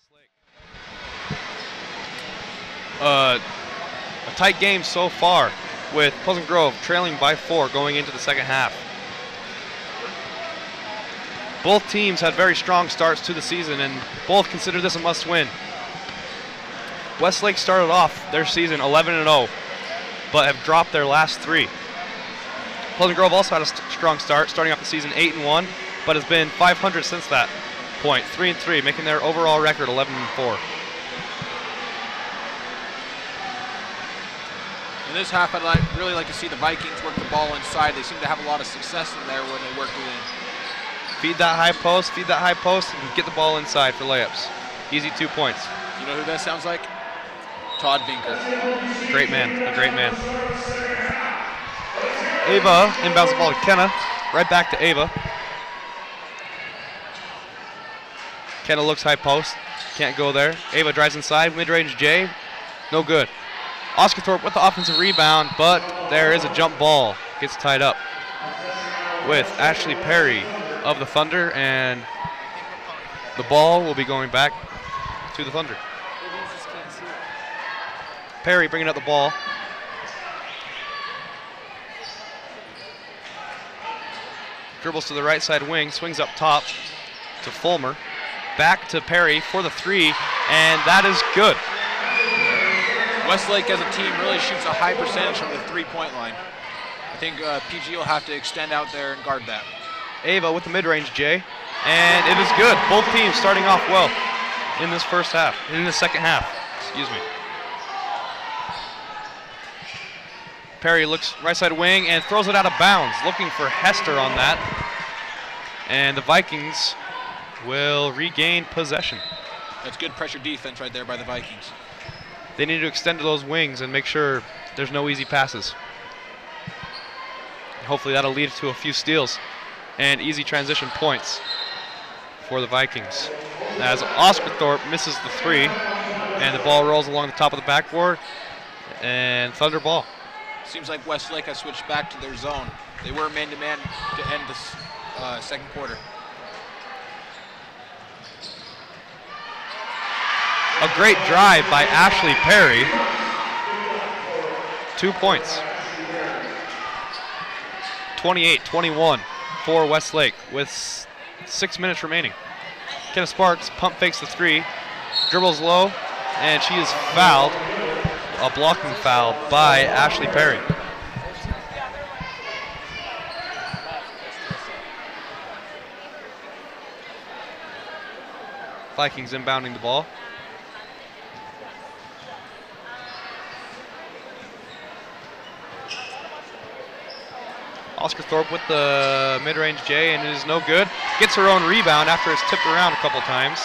Westlake. A tight game so far, with Pleasant Grove trailing by 4 going into the second half. Both teams had very strong starts to the season, and both consider this a must-win. Westlake started off their season 11-0, but have dropped their last 3. Pleasant Grove also had a strong start, starting off the season 8-1, but has been 500 since that point, 3-3, making their overall record 11-4. In this half, I'd really like to see the Vikings work the ball inside. They seem to have a lot of success in there when they work it in. Feed that high post, and get the ball inside for layups. Easy 2 points. You know who that sounds like? Todd Vinker. Great man, a great man. Ava inbounds the ball to Kenna. Right back to Ava. Kenna looks high post, can't go there. Ava drives inside, mid-range J, no good. Oscar Thorpe with the offensive rebound, but there is a jump ball. Gets tied up with Ashley Perry of the Thunder, and the ball will be going back to the Thunder. Perry bringing up the ball. Dribbles to the right side wing, swings up top to Fulmer. Back to Perry for the 3, and that is good. Westlake as a team really shoots a high percentage from the 3-point line. I think PG will have to extend out there and guard that. Ava with the mid-range J, and it is good. Both teams starting off well in this second half, excuse me. Perry looks right side wing and throws it out of bounds, looking for Hester on that. And the Vikings will regain possession. That's good pressure defense right there by the Vikings. They need to extend to those wings and make sure there's no easy passes. Hopefully that'll lead to a few steals and easy transition points for the Vikings. As Oscar Thorpe misses the 3, and the ball rolls along the top of the backboard, and Thunder ball. Seems like Westlake has switched back to their zone. They were man-to-man to end this second quarter. A great drive by Ashley Perry. 2 points. 28-21 for Westlake with 6 minutes remaining. Kenna Sparks pump fakes the 3, dribbles low, and she is fouled. A blocking foul by Ashley Perry. Vikings inbounding the ball. Oscar Thorpe with the mid-range J, and it is no good. Gets her own rebound after it's tipped around a couple times.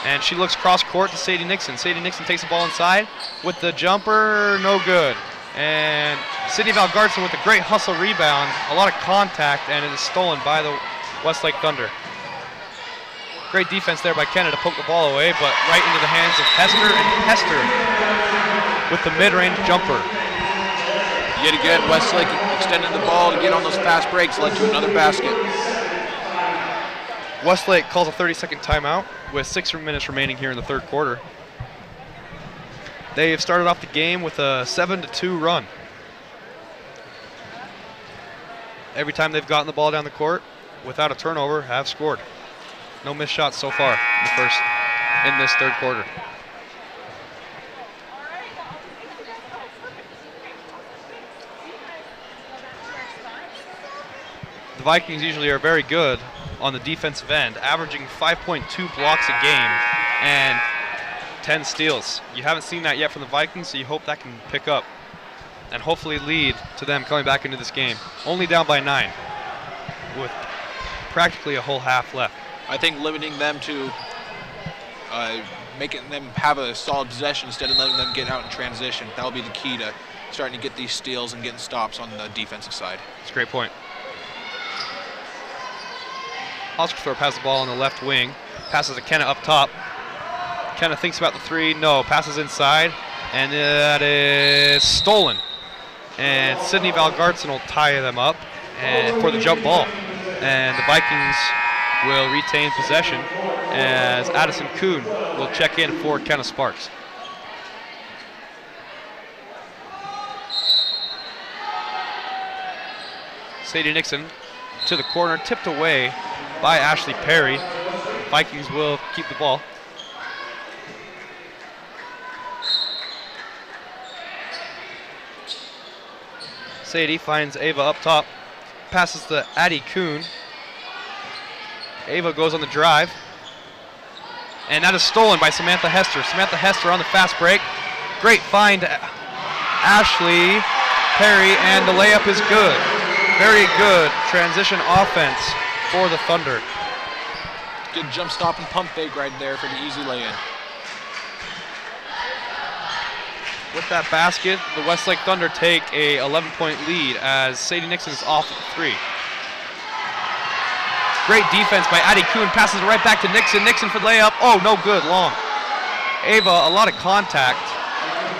And she looks cross-court to Sadie Nixon. Sadie Nixon takes the ball inside with the jumper, no good. And Sydney Valgartson with a great hustle rebound, a lot of contact, and it is stolen by the Westlake Thunder. Great defense there by Kenna to poke the ball away, but right into the hands of Hester, and Hester with the mid-range jumper. Yet again, Westlake extended the ball to get on those fast breaks, led to another basket. Westlake calls a 30-second timeout with 6 minutes remaining here in the third quarter. They have started off the game with a 7-2 run. Every time they've gotten the ball down the court without a turnover, have scored. No missed shots so far in this third quarter. The Vikings usually are very good on the defensive end, averaging 5.2 blocks a game and 10 steals. You haven't seen that yet from the Vikings, so you hope that can pick up and hopefully lead to them coming back into this game. Only down by 9 with practically a whole half left. I think limiting them to making them have a solid possession instead of letting them get out in transition, that'll be the key to starting to get these steals and getting stops on the defensive side. That's a great point. Oscar Thorpe has the ball on the left wing, passes to Kenna up top. Kenna thinks about the 3, no, passes inside, and that is stolen. And Sydney Valgartson will tie them up and for the jump ball. And the Vikings will retain possession as Addison Kuhn will check in for Kenna Sparks. Sadie Nixon to the corner, tipped away by Ashley Perry. Vikings will keep the ball. Sadie finds Ava up top, passes to Addie Kuhn. Ava goes on the drive, and that is stolen by Samantha Hester. Samantha Hester on the fast break. Great find, Ashley Perry, and the layup is good. Very good transition offense for the Thunder. Good jump stop and pump fake right there for the easy lay-in. With that basket, the Westlake Thunder take a 11-point lead as Sadie Nixon is off at the 3. Great defense by Addie Kuhn, passes it right back to Nixon. Nixon for the layup. Oh, no good, long. Ava, a lot of contact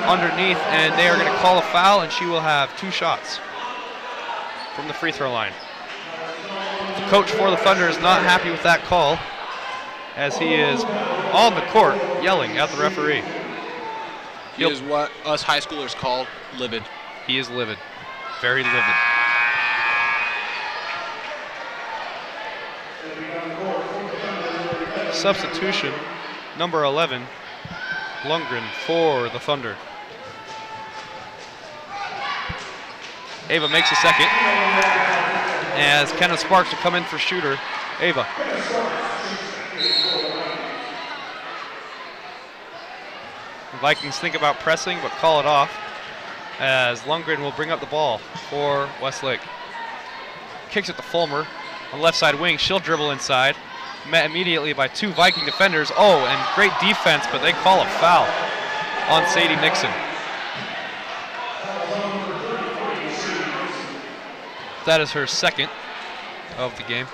underneath, and they are going to call a foul, and she will have 2 shots from the free throw line. The coach for the Thunder is not happy with that call, as he is on the court yelling at the referee. He is what us high schoolers call livid. He is livid. Very livid. Substitution, number 11, Lundgren for the Thunder. Ava makes a second, as Kenna Sparks will come in for shooter. Ava. The Vikings think about pressing, but call it off, as Lundgren will bring up the ball for Westlake. Kicks it to Fulmer on the left side wing. She'll dribble inside. Met immediately by 2 Viking defenders. Oh, and great defense, but they call a foul on Sadie Nixon. That is her second of the game.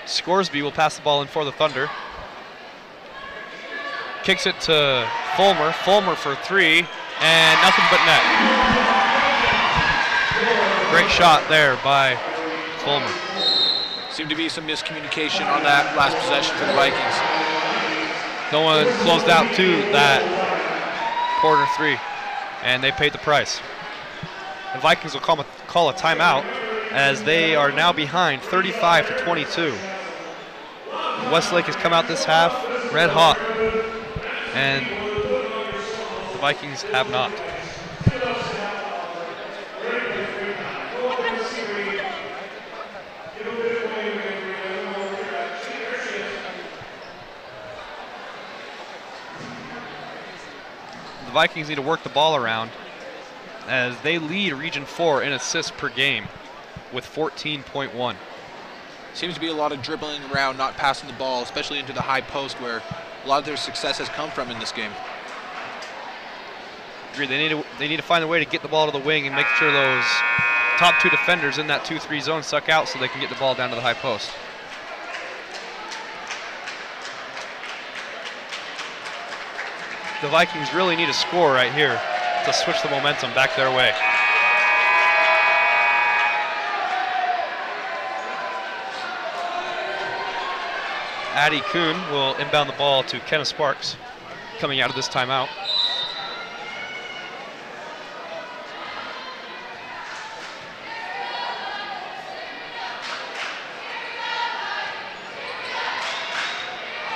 Scoresby will pass the ball in for the Thunder. Kicks it to Fulmer. Fulmer for 3, and nothing but net. Great shot there by Fulmer. Seemed to be some miscommunication on that last possession for the Vikings. No one closed out to that corner 3, and they paid the price. The Vikings will call a timeout, as they are now behind 35-22. Westlake has come out this half red hot, and the Vikings have not. The Vikings need to work the ball around, as they lead Region 4 in assists per game with 14.1. Seems to be a lot of dribbling around, not passing the ball, especially into the high post where a lot of their success has come from in this game. Agreed. They need to find a way to get the ball to the wing and make sure those top 2 defenders in that 2-3 zone suck out so they can get the ball down to the high post. The Vikings really need a score right here to switch the momentum back their way. Addie Kuhn will inbound the ball to Kenna Sparks coming out of this timeout.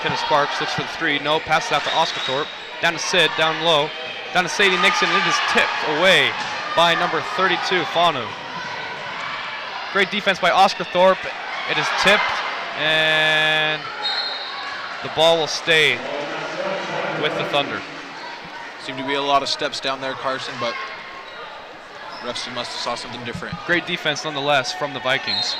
Kenna Sparks looks for the 3. No, passes out to Oscar Thorpe. Down to Sid, down low. Down to Sadie Nixon, and it is tipped away by number 32, Fanu. Great defense by Oscar Thorpe. It is tipped, and the ball will stay with the Thunder. Seemed to be a lot of steps down there, Carson, but refs must have saw something different. Great defense nonetheless from the Vikings.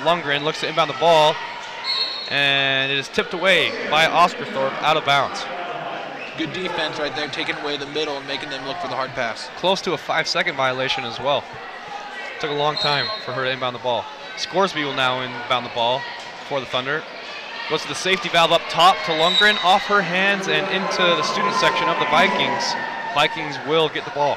Lundgren looks to inbound the ball, and it is tipped away by Oscar Thorpe out of bounds. Good defense right there, taking away the middle and making them look for the hard pass. Close to a 5-second violation as well. Took a long time for her to inbound the ball. Scoresby will now inbound the ball for the Thunder. Goes to the safety valve up top to Lundgren, off her hands and into the student section of the Vikings. Vikings will get the ball.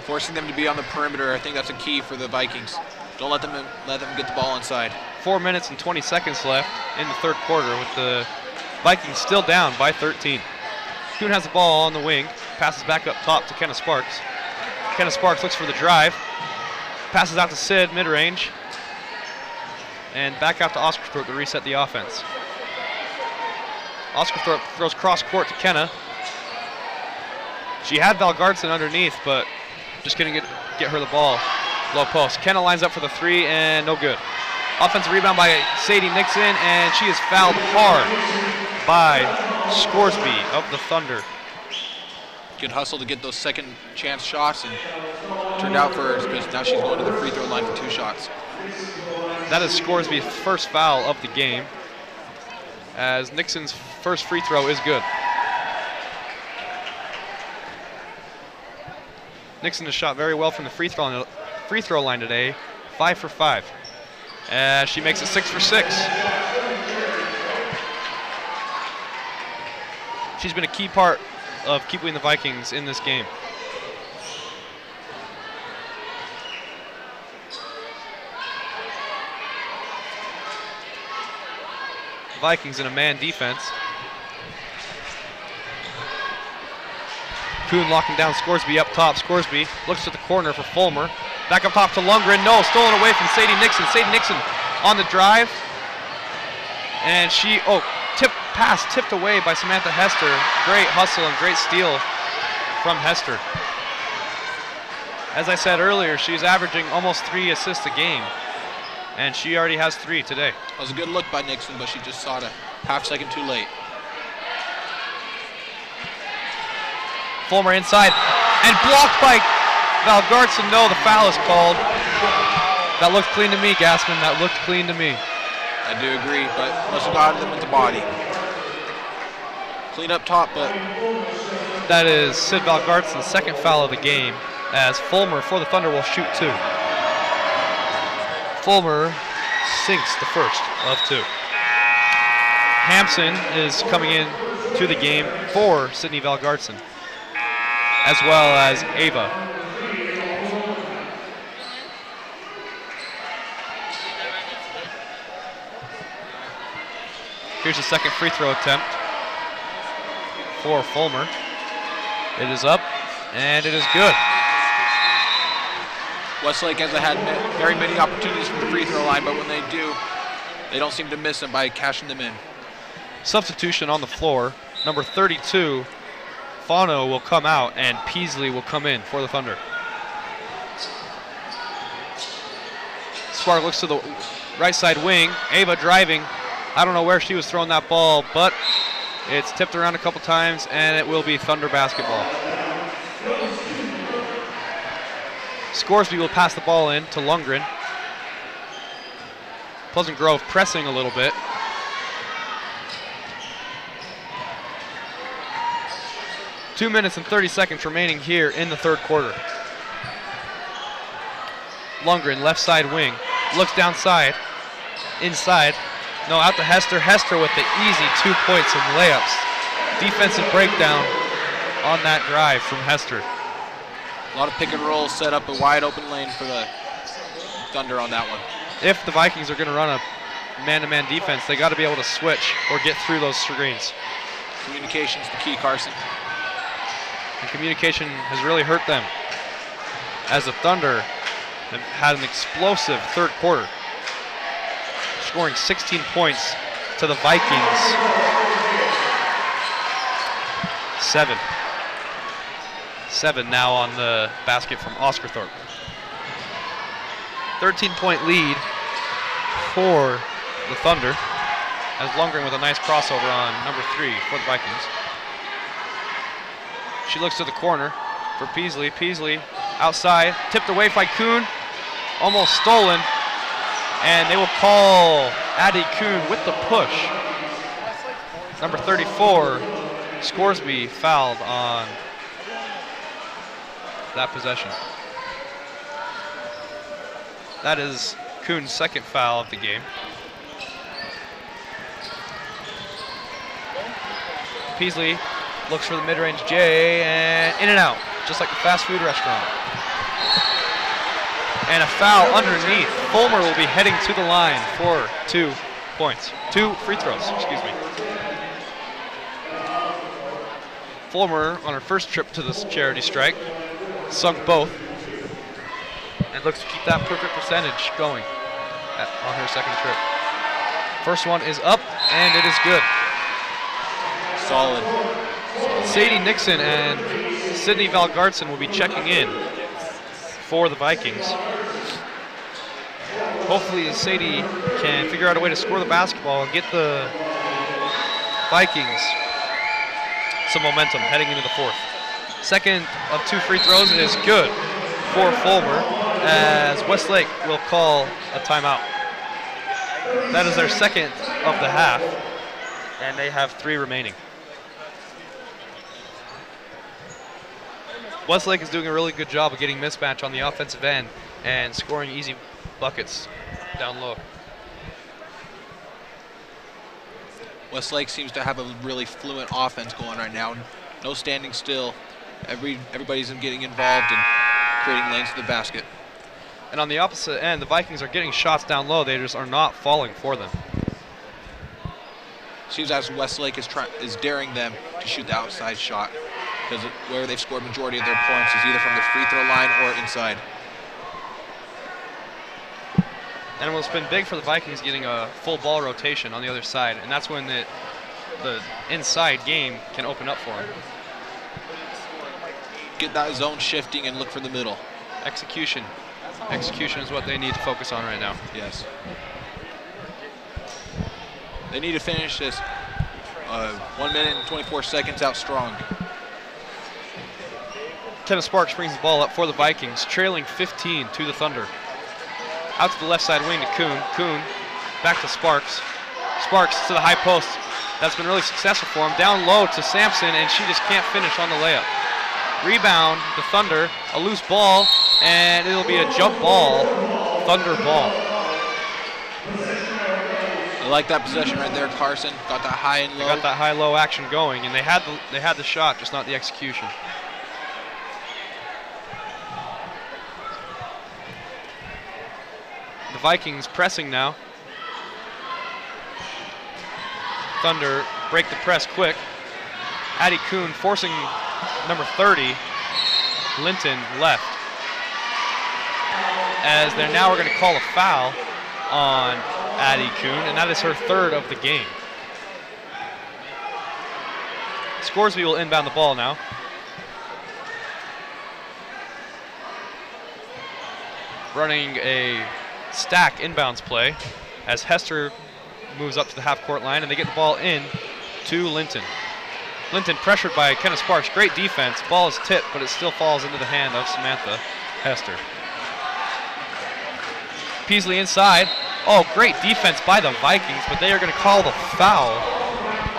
Forcing them to be on the perimeter, I think that's a key for the Vikings. Don't let them get the ball inside. 4 minutes and 20 seconds left in the third quarter with the Vikings still down by 13. Kuhn has the ball on the wing, passes back up top to Kenna Sparks. Kenna Sparks looks for the drive, passes out to Sid mid-range, and back out to Oscarthorpe to reset the offense. Oscarthorpe throws cross court to Kenna. She had Valgardson underneath, but just couldn't get her the ball. Low post. Kenna lines up for the three, and no good. Offensive rebound by Sadie Nixon, and she is fouled hard by Scoresby of the Thunder. Good hustle to get those second chance shots, and turned out for her because now she's going to the free throw line for 2 shots. That is Scoresby's first foul of the game, as Nixon's first free throw is good. Nixon has shot very well from the free throw line today, 5 for 5. As she makes it 6 for 6. She's been a key part of keeping the Vikings in this game. Vikings in a man defense. Kuhn locking down Scoresby up top. Scoresby looks to the corner for Fulmer. Back up top to Lundgren. No, stolen away from Sadie Nixon. Sadie Nixon on the drive. And she, tipped away by Samantha Hester. Great hustle and great steal from Hester. As I said earlier, she's averaging almost 3 assists a game. And she already has 3 today. That was a good look by Nixon, but she just saw it a half second too late. Fulmer inside, and blocked by Valgardson. No, the foul is called. That looked clean to me, Gassman. That looked clean to me. I do agree, but must have gotten them with the body. Clean up top, but... That is Sid Valgardson's second foul of the game, as Fulmer for the Thunder will shoot 2. Fulmer sinks the first of 2. Hampson is coming in to the game for Sydney Valgardson, as well as Ava. Here's the second free throw attempt for Fulmer. It is up, and it is good. Westlake hasn't had very many opportunities from the free throw line, but when they do, they don't seem to miss them by cashing them in. Substitution on the floor. Number 32, Fano will come out, and Peasley will come in for the Thunder. Spark looks to the right side wing. Ava driving. I don't know where she was throwing that ball, but it's tipped around a couple times, and it will be Thunder basketball. Scoresby will pass the ball in to Lundgren. Pleasant Grove pressing a little bit. Two minutes and 30 seconds remaining here in the third quarter. Lundgren, left side wing, looks downside, inside. No, out to Hester. Hester with the easy 2 points and layups. Defensive breakdown on that drive from Hester. A lot of pick and roll, set up a wide open lane for the Thunder on that one. If the Vikings are going to run a man-to-man defense, they got to be able to switch or get through those screens. Communication's the key, Carson. And communication has really hurt them, as the Thunder have had an explosive third quarter, scoring 16 points to the Vikings. 7 now on the basket from Oscarthorpe. 13-point lead for the Thunder, as Lundgren with a nice crossover on number 3 for the Vikings. She looks to the corner for Peasley. Peasley outside, tipped away by Kuhn, almost stolen, and they will call Addie Kuhn with the push. Number 34, Scoresby, fouled on that possession. That is Kuhn's second foul of the game. Peasley looks for the mid-range J, and in and out, just like a fast food restaurant. and a foul underneath. Fulmer will be heading to the line for 2 points. 2 free throws, excuse me. Fulmer, on her first trip to this charity strike, sunk both and looks to keep that perfect percentage going on her second trip. First one is up, and it is good. Solid. Sadie Nixon and Sydney Valgartson will be checking in for the Vikings. Hopefully Sadie can figure out a way to score the basketball and get the Vikings some momentum heading into the fourth. Second of 2 free throws is good for Fulmer, as Westlake will call a timeout. That is their second of the half, and they have 3 remaining. Westlake is doing a really good job of getting mismatch on the offensive end and scoring easy buckets down low. Westlake seems to have a really fluent offense going right now. No standing still. Everybody's getting involved and creating lanes to the basket. And on the opposite end, the Vikings are getting shots down low. They just are not falling for them. Seems as Westlake is daring them to shoot the outside shot, because where they've scored majority of their points is either from the free throw line or inside. And it's been big for the Vikings getting a full ball rotation on the other side, and that's when the inside game can open up for them. Get that zone shifting and look for the middle. Execution. Execution is what they need to focus on right now. Yes. They need to finish this 1 minute and 24 seconds out strong. Kenneth Sparks brings the ball up for the Vikings, trailing 15 to the Thunder. Out to the left side wing to Kuhn. Kuhn back to Sparks. Sparks to the high post. That's been really successful for him. Down low to Sampson, and she just can't finish on the layup. Rebound, the Thunder, a loose ball, and it'll be a jump ball, Thunder ball. I like that possession right there. Carson got that high and low. They got that high-low action going, and they had the shot, just not the execution. The Vikings pressing now. Thunder break the press quick. Addie Kuhn forcing number 30, Linton, left. As they're now going to call a foul on Addie Kuhn, and that is her 3rd of the game. Scoresby will inbound the ball now. Running a stack inbounds play as Hester moves up to the half-court line, and they get the ball in to Linton. Linton pressured by Kenneth Sparks. Great defense. Ball is tipped, but it still falls into the hand of Samantha Hester. Peasley inside. Oh, great defense by the Vikings, but they are going to call the foul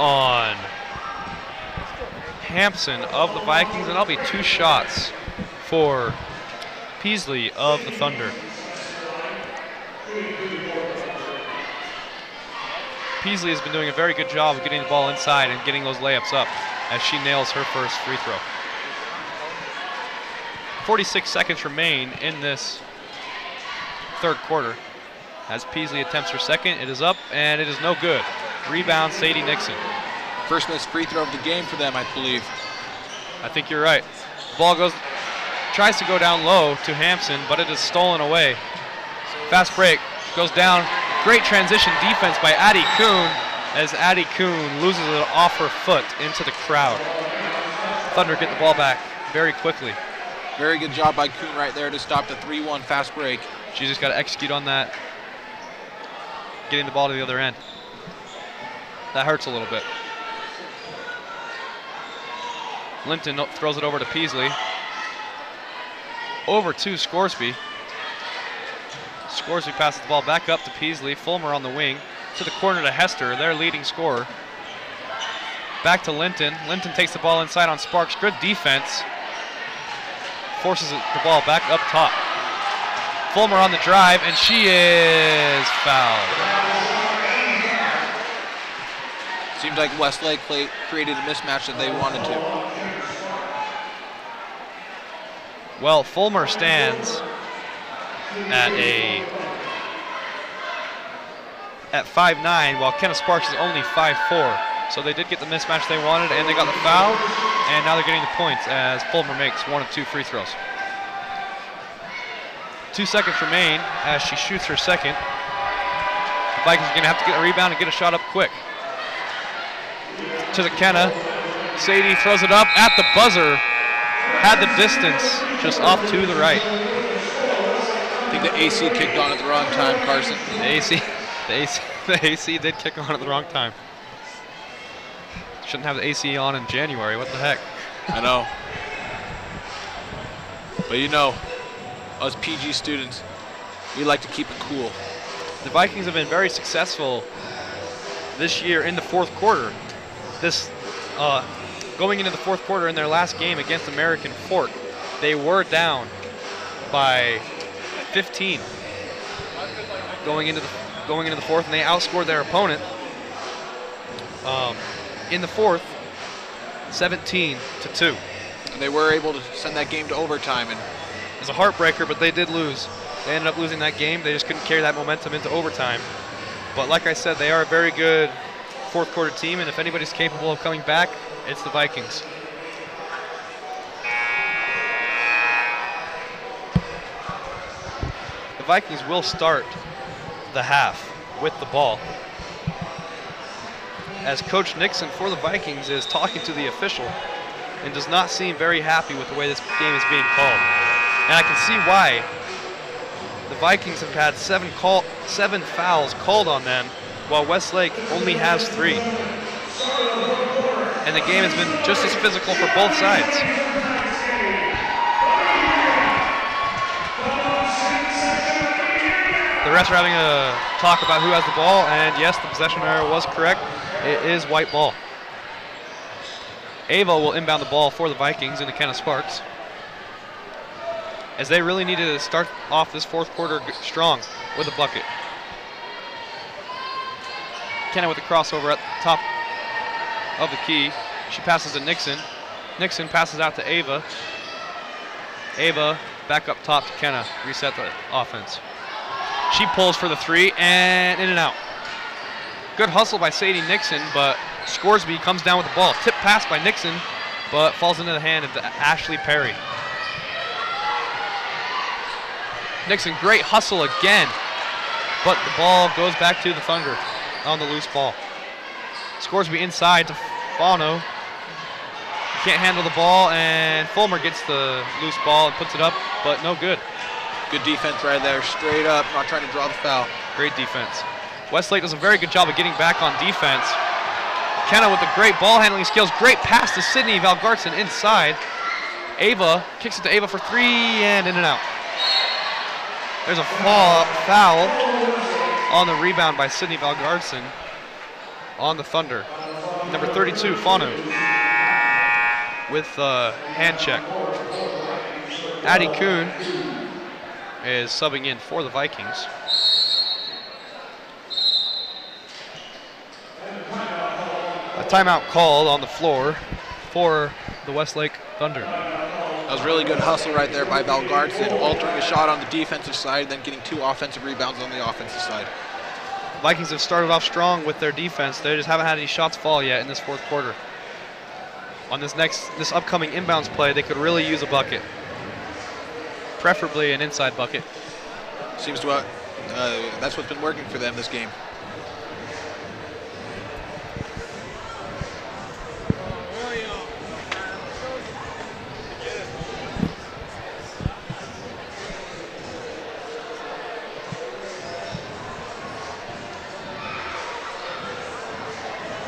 on Hampson of the Vikings, and that'll be 2 shots for Peasley of the Thunder. Peasley has been doing a very good job of getting the ball inside and getting those layups up as she nails her first free throw. 46 seconds remain in this 3rd quarter. As Peasley attempts her second, it is up and it is no good. Rebound, Sadie Nixon. First missed free throw of the game for them, I believe. I think you're right. The ball tries to go down low to Hampson, but it is stolen away. Fast break, goes down. Great transition defense by Addie Kuhn as Addie Kuhn loses it off her foot into the crowd. Thunder get the ball back very quickly. Very good job by Kuhn right there to stop the 3-1 fast break. She just got to execute on that, getting the ball to the other end. That hurts a little bit. Linton throws it over to Peasley. Over to Scoresby. Scoresby passes the ball back up to Peasley. Fulmer on the wing. To the corner to Hester, their leading scorer. Back to Linton. Linton takes the ball inside on Sparks. Good defense. Forces the ball back up top. Fulmer on the drive, and she is fouled. Seems like Westlake created a mismatch that they wanted to. Well, Fulmer stands at 5'9", while Kenna Sparks is only 5'4". So they did get the mismatch they wanted, and they got the foul, and now they're getting the points as Fulmer makes 1 of 2 free throws. 2 seconds remain as she shoots her second. The Vikings are going to have to get a rebound and get a shot up quick. To the Kenna. Sadie throws it up at the buzzer. Had the distance, just off to the right. I think the AC kicked on at the wrong time, Carson. The AC did kick on at the wrong time. Shouldn't have the AC on in January. What the heck? I know. But you know, us PG students, we like to keep it cool. The Vikings have been very successful this year in the fourth quarter. Going into the fourth quarter in their last game against American Fork, they were down by 15 going into the fourth, and they outscored their opponent in the fourth 17-2. And they were able to send that game to overtime. And it was a heartbreaker, but they did lose. They ended up losing that game. They just couldn't carry that momentum into overtime. But like I said, they are a very good fourth quarter team, and if anybody's capable of coming back, it's the Vikings. The Vikings will start the half with the ball, as Coach Nixon for the Vikings is talking to the official and does not seem very happy with the way this game is being called. And I can see why. The Vikings have had 7 fouls called on them, while Westlake only has 3. And the game has been just as physical for both sides. The refs are having a talk about who has the ball, and yes, the possession error was correct. It is white ball. Ava will inbound the ball for the Vikings into Kenna Sparks, as they really needed to start off this fourth quarter strong with a bucket. Kenna with the crossover at the top of the key. She passes to Nixon. Nixon passes out to Ava. Ava back up top to Kenna, reset the offense. She pulls for the 3 and in and out. Good hustle by Sadie Nixon, but Scoresby comes down with the ball. Tip pass by Nixon, but falls into the hand of Ashley Perry. Nixon, great hustle again, but the ball goes back to the Thunder on the loose ball. Scoresby inside to Fano. Can't handle the ball, and Fulmer gets the loose ball and puts it up, but no good. Good defense right there, straight up, not trying to draw the foul. Great defense. Westlake does a very good job of getting back on defense. Kenna with the great ball handling skills. Great pass to Sydney Valgartson inside. Ava kicks it to Ava for 3 and in and out. There's a foul on the rebound by Sydney Valgartson on the Thunder. Number 32, Fano, with a hand check. Addie Kuhn is subbing in for the Vikings. A timeout called on the floor for the Westlake Thunder. That was really good hustle right there by Valgartson, altering a shot on the defensive side, then getting 2 offensive rebounds on the offensive side. Vikings have started off strong with their defense. They just haven't had any shots fall yet in this fourth quarter. On this upcoming inbounds play, they could really use a bucket, preferably an inside bucket. Seems to that's what's been working for them this game.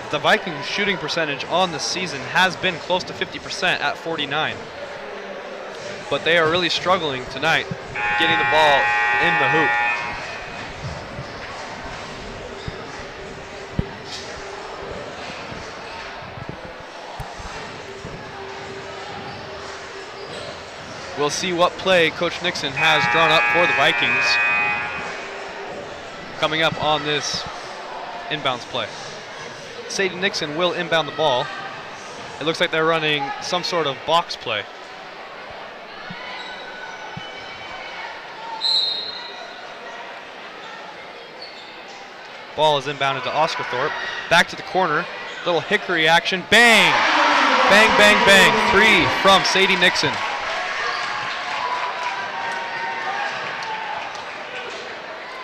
The Vikings' shooting percentage on the season has been close to 50% at 49. But they are really struggling tonight getting the ball in the hoop. We'll see what play Coach Nixon has drawn up for the Vikings coming up on this inbounds play. Sadie Nixon will inbound the ball. It looks like they're running some sort of box play. Ball is inbounded to Oscarthorpe. Back to the corner. Little hickory action. Bang! Bang, bang, bang. 3 from Sadie Nixon.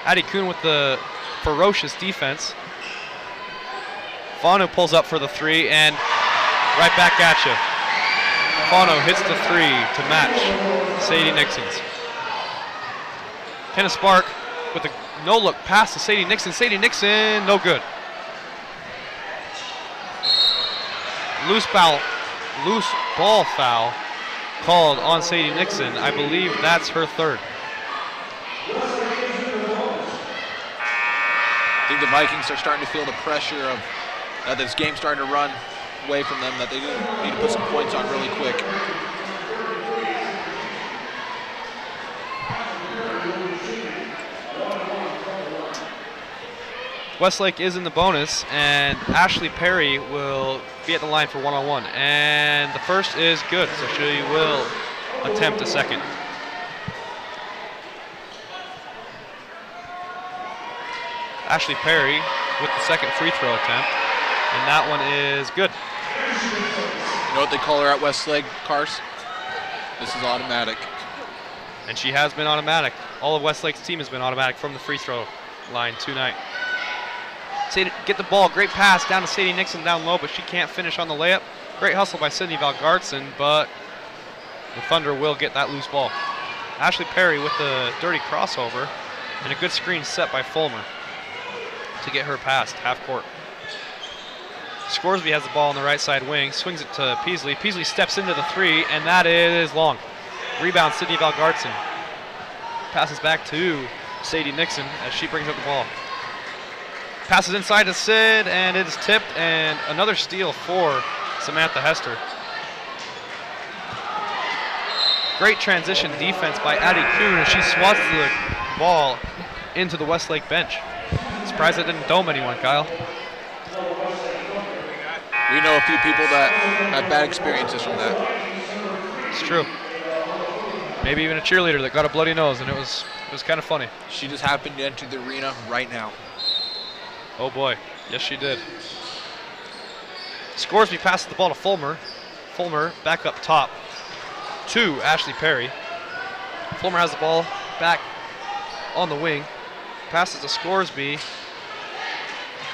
Addie Kuhn with the ferocious defense. Fano pulls up for the 3 and right back at you. Fano hits the 3 to match Sadie Nixon's. Kenna Spark with a no-look pass to Sadie Nixon. Sadie Nixon, no good. Loose ball foul called on Sadie Nixon. I believe that's her 3rd. I think the Vikings are starting to feel the pressure of this game starting to run away from them, that they need to put some points on really quick. Westlake is in the bonus, and Ashley Perry will be at the line for one-on-one. And the first is good, so she will attempt a second. Ashley Perry with the second free throw attempt, and that one is good. You know what they call her at Westlake, Cars? This is automatic. And she has been automatic. All of Westlake's team has been automatic from the free throw line tonight. Get the ball, great pass down to Sadie Nixon down low, but she can't finish on the layup. Great hustle by Sydney Valgartson, but the Thunder will get that loose ball. Ashley Perry with the dirty crossover, and a good screen set by Fulmer to get her past half court. Scoresby has the ball on the right side wing, swings it to Peasley. Peasley steps into the 3, and that is long. Rebound, Sydney Valgartson. Passes back to Sadie Nixon as she brings up the ball. Passes inside to Sid, and it is tipped, and another steal for Samantha Hester. Great transition defense by Addie Kuhn as she swats the ball into the Westlake bench. Surprised it didn't dome anyone, Kyle. We know a few people that have bad experiences from that. It's true. Maybe even a cheerleader that got a bloody nose, and it was kind of funny. She just happened to enter the arena right now. Oh boy, yes she did. Scoresby passes the ball to Fulmer. Fulmer back up top to Ashley Perry. Fulmer has the ball back on the wing. Passes to Scoresby.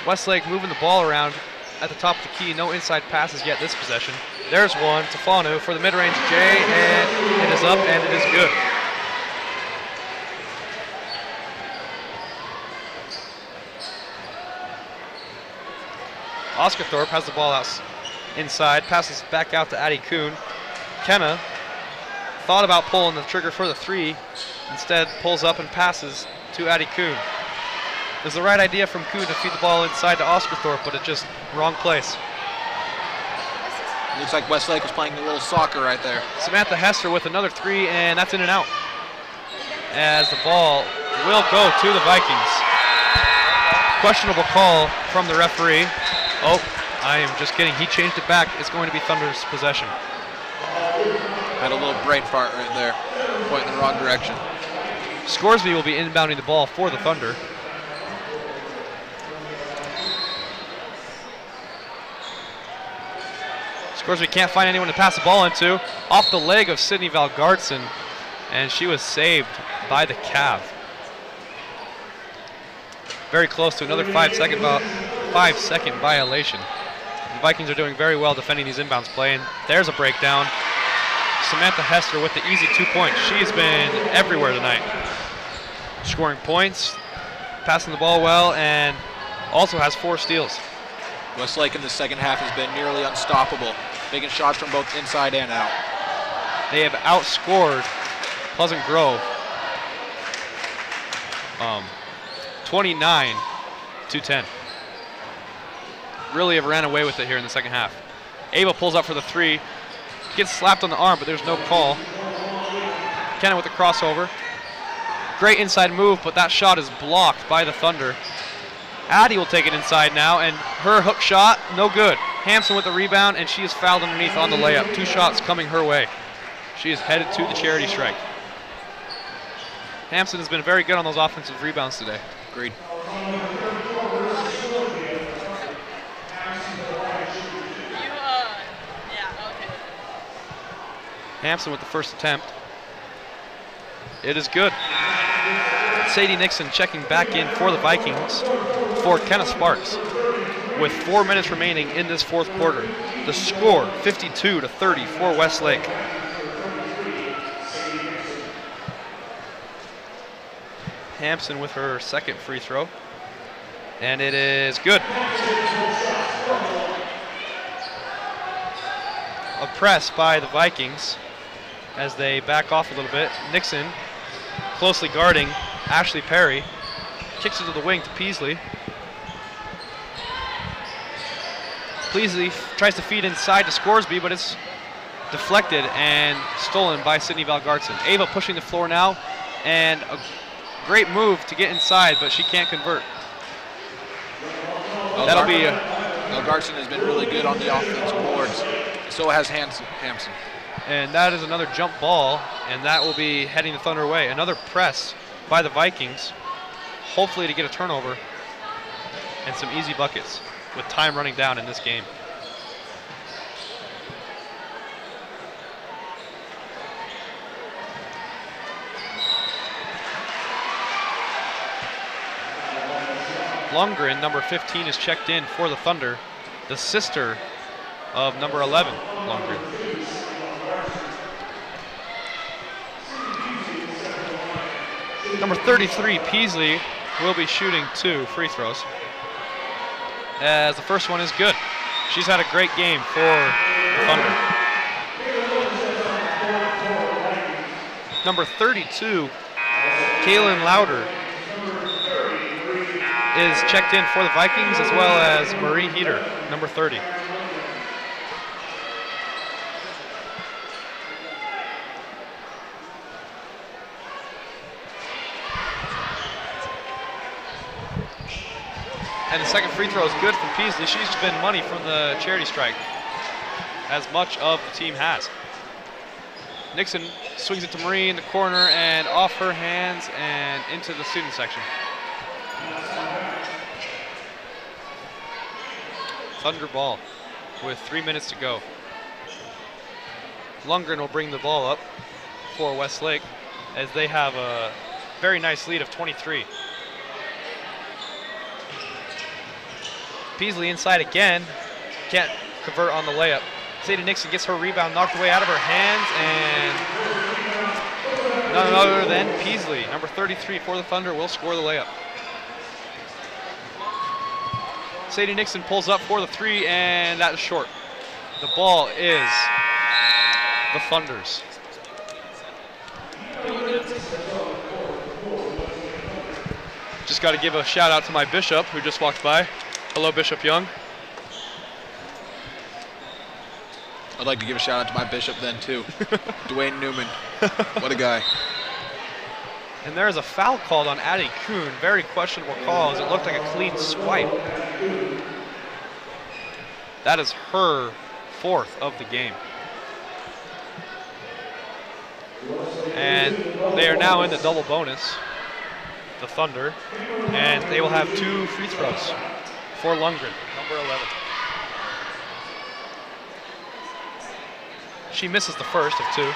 Westlake moving the ball around at the top of the key. No inside passes yet this possession. There's one to Fanu for the mid-range J, and it is up and it is good. Oscarthorpe has the ball out inside, passes back out to Addie Kuhn. Kenna thought about pulling the trigger for the 3, instead pulls up and passes to Addie Kuhn. It was the right idea from Kuhn to feed the ball inside to Oscarthorpe, but it just wrong place. Looks like Westlake was playing a little soccer right there. Samantha Hester with another 3, and that's in and out. As the ball will go to the Vikings. Questionable call from the referee. Oh, I am just kidding. He changed it back. It's going to be Thunder's possession. Had a little brain fart right there, pointing in the wrong direction. Scoresby will be inbounding the ball for the Thunder. Scoresby can't find anyone to pass the ball into. Off the leg of Sydney Valgartson, and she was saved by the Cav. Very close to another 5-second violation. The Vikings are doing very well defending these inbounds play, and there's a breakdown. Samantha Hester with the easy 2 points. She's been everywhere tonight. Scoring points, passing the ball well, and also has 4 steals. Westlake in the second half has been nearly unstoppable, making shots from both inside and out. They have outscored Pleasant Grove 29-10. Really have ran away with it here in the second half. Ava pulls up for the 3, gets slapped on the arm, but there's no call. Kenna with the crossover. Great inside move, but that shot is blocked by the Thunder. Addie will take it inside now, and her hook shot, no good. Hampson with the rebound, and she is fouled underneath on the layup. 2 shots coming her way. She is headed to the charity strike. Hampson has been very good on those offensive rebounds today. Agreed. Hampson with the first attempt. It is good. Sadie Nixon checking back in for the Vikings for Kenna Sparks with 4 minutes remaining in this fourth quarter. The score, 52-30 for Westlake. Hampson with her second free throw. And it is good. A press by the Vikings as they back off a little bit. Nixon closely guarding Ashley Perry. Kicks it to the wing to Peasley. Peasley tries to feed inside to Scoresby, but it's deflected and stolen by Sydney Valgartson. Ava pushing the floor now, and a great move to get inside, but she can't convert. That'll be Valgartson has been really good on the offensive boards. So has Hampson. And that is another jump ball, and that will be heading the Thunder away. Another press by the Vikings, hopefully to get a turnover and some easy buckets with time running down in this game. Lundgren, number 15, is checked in for the Thunder, the sister of number 11, Lundgren. Number 33, Peasley, will be shooting 2 free throws, as the first one is good. She's had a great game for the Thunder. Number 32, Kaylin Louder, is checked in for the Vikings, as well as Marie Heater, number 30. And the second free throw is good from Peasley. She's been money from the charity strike, as much of the team has. Nixon swings it to Marie in the corner and off her hands and into the student section. Thunder ball with 3 minutes to go. Lundgren will bring the ball up for Westlake as they have a very nice lead of 23. Peasley inside again, can't convert on the layup. Sadie Nixon gets her rebound knocked away out of her hands, and none other than Peasley, number 33 for the Thunder, will score the layup. Sadie Nixon pulls up for the 3, and that is short. The ball is the Thunder's. Just got to give a shout out to my Bishop who just walked by. Hello, Bishop Young. I'd like to give a shout out to my Bishop then too. Dwayne Newman, what a guy. And there's a foul called on Addie Kuhn. Very questionable call, as it looked like a clean swipe. That is her 4th of the game. And they are now in the double bonus, the Thunder, and they will have 2 free throws for Lundgren, number 11. She misses the first of 2.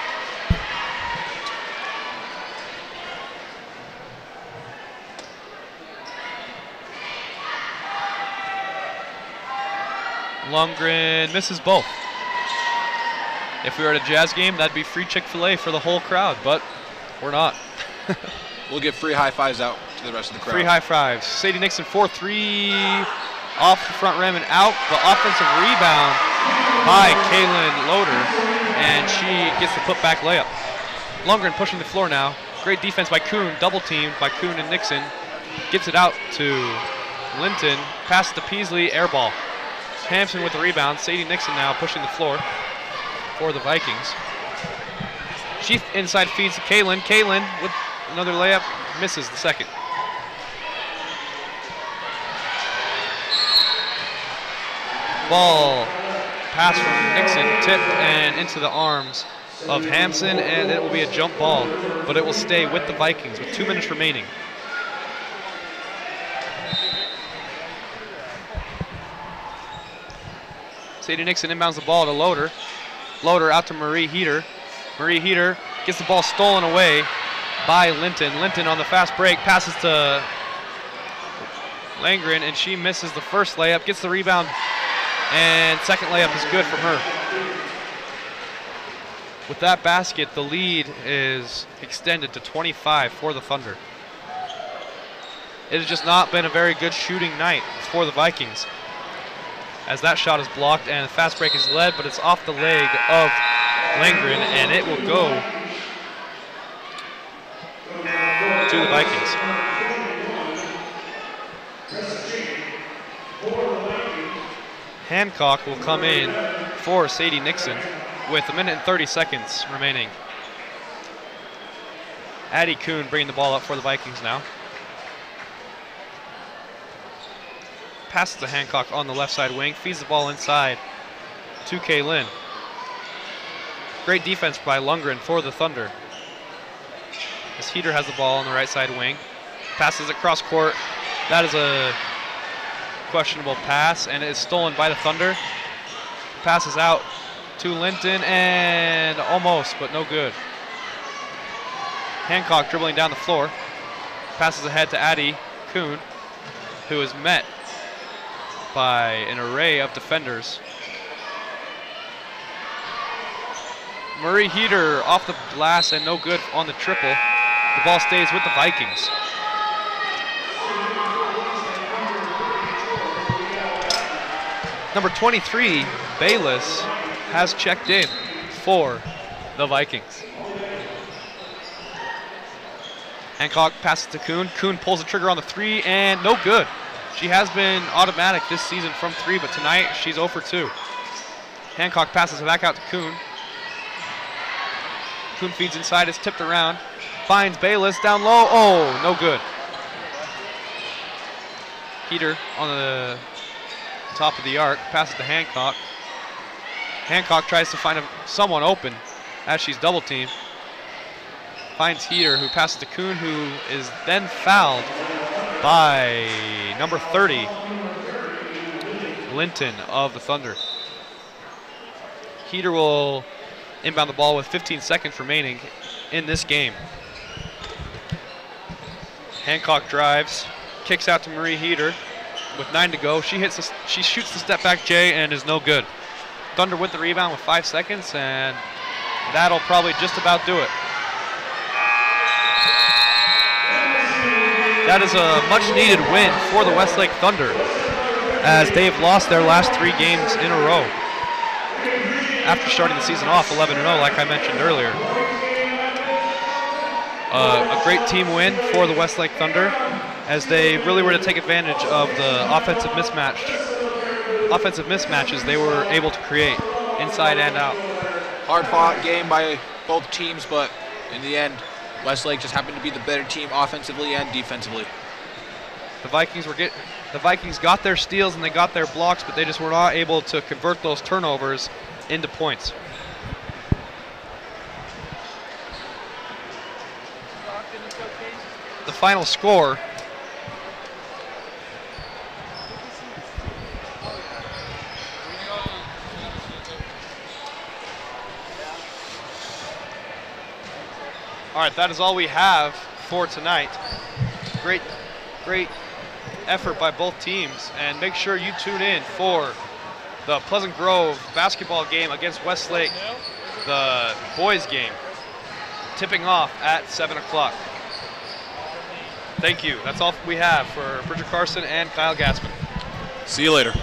Lundgren misses both. If we were at a Jazz game, that'd be free Chick-fil-A for the whole crowd, but we're not. We'll give free high fives out to the rest of the crowd. Free high fives. Sadie Nixon 4-3 off the front rim and out. The offensive rebound by Kaylin Loader, and she gets the putback layup. Lundgren pushing the floor now. Great defense by Kuhn, double teamed by Kuhn and Nixon. Gets it out to Linton, passes to Peasley, air ball. Hampson with the rebound. Sadie Nixon now pushing the floor for the Vikings. She inside feeds to Kaylin. Kaylin with another layup, misses the second. Ball pass from Nixon, tipped and into the arms of Hampson, and it will be a jump ball, but it will stay with the Vikings with 2 minutes remaining. Sadie Nixon inbounds the ball to Loader. Loader out to Marie Heater. Marie Heater gets the ball stolen away by Linton. Linton on the fast break, passes to Langren, and she misses the first layup, gets the rebound, and second layup is good from her. With that basket, the lead is extended to 25 for the Thunder. It has just not been a very good shooting night for the Vikings, as that shot is blocked and the fast break is led, but it's off the leg of Langren, and it will go to the Vikings. Hancock will come in for Sadie Nixon with 1 minute and 30 seconds remaining. Addie Kuhn bringing the ball up for the Vikings now. Passes to Hancock on the left side wing, feeds the ball inside to Kaylin. Great defense by Lundgren for the Thunder. As Heater has the ball on the right side wing, passes across court. That is a questionable pass, and it is stolen by the Thunder. Passes out to Linton, and almost, but no good. Hancock dribbling down the floor, passes ahead to Addie Kuhn, who is met by an array of defenders. Marie Heater off the glass and no good on the triple. The ball stays with the Vikings. Number 23, Bayless, has checked in for the Vikings. Hancock passes to Kuhn. Kuhn pulls the trigger on the three and no good. She has been automatic this season from three, but tonight she's 0 for 2. Hancock passes it back out to Kuhn. Kuhn feeds inside, it's tipped around. Finds Bayless down low, oh, no good. Heater on the top of the arc, passes to Hancock. Hancock tries to find someone open as she's double teamed. Finds Heater, who passes to Kuhn, who is then fouled by number 30, Linton of the Thunder. Heater will inbound the ball with 15 seconds remaining in this game. Hancock drives, kicks out to Marie Heater with 9 to go. She shoots the step back J and is no good. Thunder with the rebound with 5 seconds, and that'll probably just about do it. That is a much-needed win for the Westlake Thunder, as they've lost their last 3 games in a row after starting the season off 11-0, like I mentioned earlier. A great team win for the Westlake Thunder, as they really were to take advantage of the offensive mismatches they were able to create inside and out. Hard-fought game by both teams, but in the end, Westlake just happened to be the better team offensively and defensively. The Vikings got their steals and they got their blocks, but they just were not able to convert those turnovers into points. The final score . All right, that is all we have for tonight. Great effort by both teams, and make sure you tune in for the Pleasant Grove basketball game against Westlake, the boys game, tipping off at 7 o'clock. Thank you. That's all we have for Bridger Carson and Kyle Gassman. See you later.